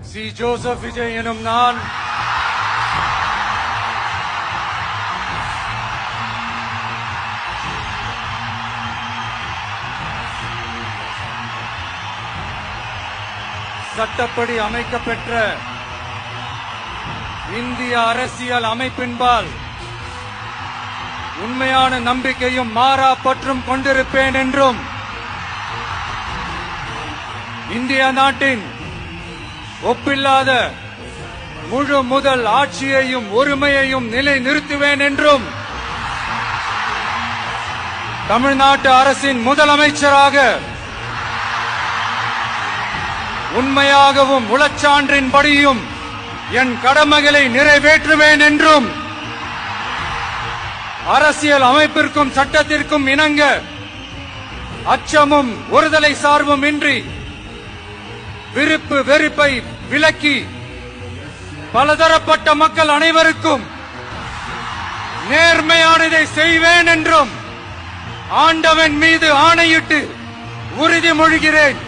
C. Joseph Vijay எனும் நான் சட்டப்படி அமைக்கப்பெற்ற இந்திய அரசியல் அமைப்பின்பால் உண்மையான நம்பிக்கையும் மாறா பற்றும் கொண்டிருப்பேன் என்றும் இந்திய நாட்டின் ஒப்பில்லாத முழு முதல் ஆட்சியையும் ஒருமையையும் நிலைநிறுத்துவேன் என்றும் தமிழ்நாட்டு அரசின் முதலமைச்சராக உண்மையாகவும் உளச்சான்றின்படியும் என் கடமைகளை நிறைவேற்றுவேன் என்றும் அரசியல் அமைப்பிற்கும் சட்டத்திற்கும் இணங்க அச்சமும் ஒருதலை சார்பும் இன்றி விருப்பு வெறுப்பை விலக்கி பலதரப்பட்ட மக்கள் அனைவருக்கும் நேர்மையானதை செய்வேன் என்றும் ஆண்டவன் மீது ஆணையிட்டு உறுதிமொழிகிறேன்.